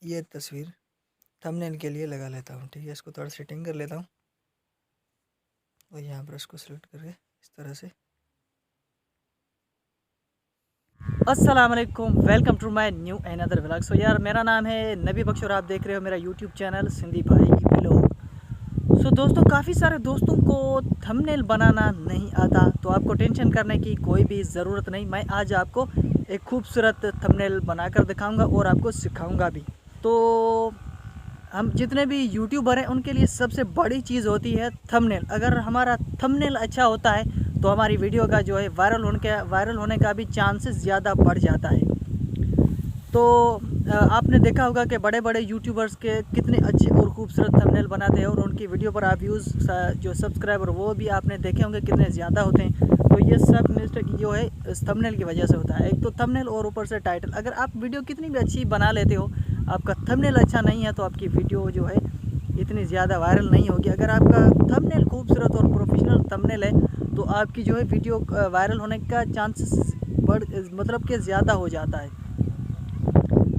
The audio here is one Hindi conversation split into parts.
ये तस्वीर थंबनेल के लिए लगा लेता हूँ। ठीक है, इसको थोड़ा सेटिंग कर लेता हूँ और यहाँ पर इसको सेलेक्ट करके इस तरह से। अस्सलाम वालेकुम, welcome to my new another vlog. So यार, मेरा नाम है नबी बख्श और आप देख रहे हो मेरा यूट्यूब चैनल सिंधी भाई व्लॉग। सो दोस्तों, काफ़ी सारे दोस्तों को थंबनेल बनाना नहीं आता, तो आपको टेंशन करने की कोई भी ज़रूरत नहीं। मैं आज आपको एक खूबसूरत थंबनेल बनाकर दिखाऊंगा और आपको सिखाऊंगा भी। तो हम जितने भी यूट्यूबर हैं उनके लिए सबसे बड़ी चीज़ होती है थंबनेल। अगर हमारा थंबनेल अच्छा होता है तो हमारी वीडियो का जो है वायरल होने का भी चांसेस ज़्यादा बढ़ जाता है। तो आपने देखा होगा कि बड़े बड़े यूट्यूबर्स के कितने अच्छे और खूबसूरत थंबनेल बनाते हैं और उनकी वीडियो पर आप व्यूज़ जो सब्सक्राइबर वो भी आपने देखे होंगे कितने ज़्यादा होते हैं। तो ये सब मिस्टेक जो है इस थंबनेल की वजह से होता है। एक तो थंबनेल और ऊपर से टाइटल। अगर आप वीडियो कितनी भी अच्छी बना लेते हो, आपका थंबनेल अच्छा नहीं है तो आपकी वीडियो जो है इतनी ज़्यादा वायरल नहीं होगी। अगर आपका थंबनेल खूबसूरत और प्रोफेशनल थंबनेल है तो आपकी जो है वीडियो वायरल होने का चांसेस मतलब कि ज़्यादा हो जाता है।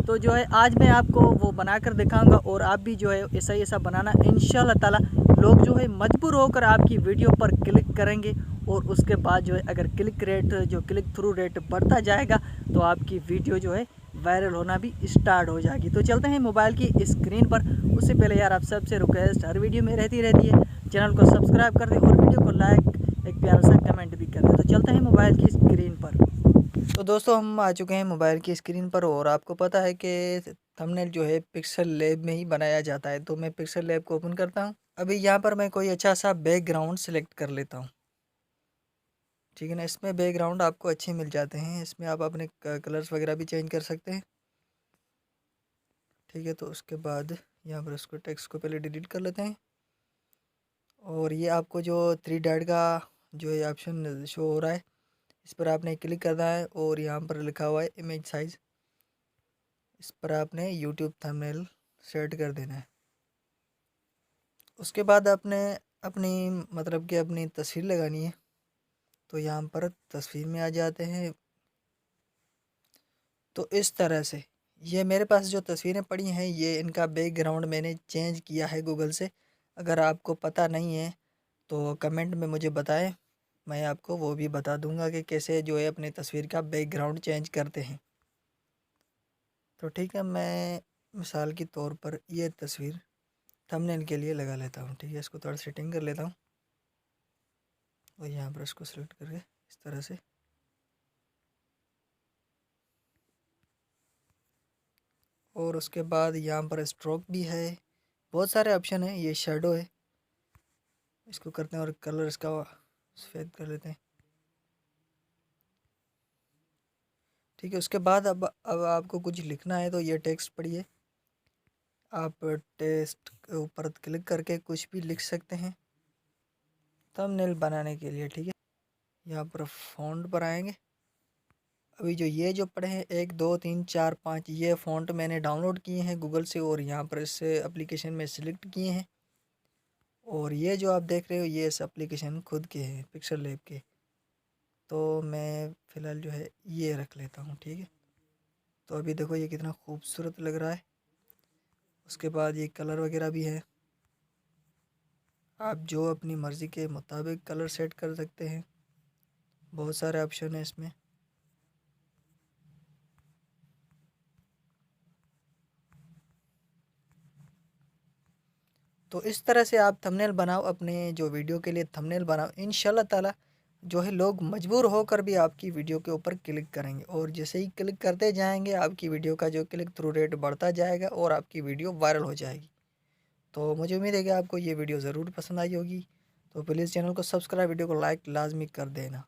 तो जो है आज मैं आपको वो बनाकर दिखाऊंगा और आप भी जो है ऐसा बनाना इंशाल्लाह ताला। लोग जो है मजबूर होकर आपकी वीडियो पर क्लिक करेंगे और उसके बाद जो है अगर क्लिक थ्रू रेट बढ़ता जाएगा तो आपकी वीडियो जो है वायरल होना भी स्टार्ट हो जाएगी। तो चलते हैं मोबाइल की स्क्रीन पर। उससे पहले यार, आप सबसे रिक्वेस्ट हर वीडियो में रहती है, चैनल को सब्सक्राइब कर दें और वीडियो को लाइक एक प्यारा सा कमेंट भी कर दें। तो चलते हैं मोबाइल की स्क्रीन पर। तो दोस्तों, हम आ चुके हैं मोबाइल की स्क्रीन पर और आपको पता है कि थंबनेल जो है पिक्सल लैब में ही बनाया जाता है। तो मैं पिक्सल लैब को ओपन करता हूँ। अभी यहाँ पर मैं कोई अच्छा सा बैकग्राउंड सेलेक्ट कर लेता हूँ। ठीक है ना, इसमें बैकग्राउंड आपको अच्छे मिल जाते हैं। इसमें आप अपने कलर्स वगैरह भी चेंज कर सकते हैं। ठीक है, तो उसके बाद यहाँ पर उसको टेक्स्ट को पहले डिलीट कर लेते हैं और ये आपको जो थ्री डॉट का जो है ऑप्शन शो हो रहा है, इस पर आपने क्लिक करना है और यहाँ पर लिखा हुआ है इमेज साइज़। इस पर आपने यूट्यूब थंबनेल सेट कर देना है। उसके बाद आपने अपनी मतलब कि अपनी तस्वीर लगानी है। तो यहाँ पर तस्वीर में आ जाते हैं। तो इस तरह से ये मेरे पास जो तस्वीरें पड़ी हैं, ये इनका बैकग्राउंड मैंने चेंज किया है गूगल से। अगर आपको पता नहीं है तो कमेंट में मुझे बताएं, मैं आपको वो भी बता दूंगा कि कैसे जो है अपनी तस्वीर का बैकग्राउंड चेंज करते हैं। तो ठीक है, मैं मिसाल के तौर पर ये तस्वीर थंबनेल के लिए लगा लेता हूँ। ठीक है, इसको थोड़ा सेटिंग कर लेता हूँ और यहाँ पर इसको सेलेक्ट करके इस तरह से। और उसके बाद यहाँ पर स्ट्रोक भी है, बहुत सारे ऑप्शन है। ये शेडो है, इसको करते हैं और कलर इसका सफ़ेद कर लेते हैं। ठीक है, उसके बाद अब आपको कुछ लिखना है तो ये टेक्स्ट पढ़िए। आप टेक्स्ट के ऊपर क्लिक करके कुछ भी लिख सकते हैं थंबनेल बनाने के लिए। ठीक है, यहाँ पर फ़ॉन्ट पर आएंगे। अभी जो ये जो पढ़े हैं 1 2 3 4 5, ये फ़ॉन्ट मैंने डाउनलोड किए हैं गूगल से और यहाँ पर इस एप्लीकेशन में सिलेक्ट किए हैं। और ये जो आप देख रहे हो ये इस एप्लीकेशन खुद के हैं, पिक्सल लैब के। तो मैं फ़िलहाल जो है ये रख लेता हूँ। ठीक है, तो अभी देखो ये कितना खूबसूरत लग रहा है। उसके बाद ये कलर वगैरह भी है, आप जो अपनी मर्ज़ी के मुताबिक कलर सेट कर सकते हैं। बहुत सारे ऑप्शन है इसमें। तो इस तरह से आप थंबनेल बनाओ, अपने जो वीडियो के लिए थंबनेल बनाओ। इंशाल्लाह ताला जो है लोग मजबूर होकर भी आपकी वीडियो के ऊपर क्लिक करेंगे और जैसे ही क्लिक करते जाएंगे आपकी वीडियो का जो क्लिक थ्रू रेट बढ़ता जाएगा और आपकी वीडियो वायरल हो जाएगी। तो मुझे उम्मीद है कि आपको ये वीडियो ज़रूर पसंद आई होगी। तो प्लीज़ चैनल को सब्सक्राइब, वीडियो को लाइक लाजमी कर देना।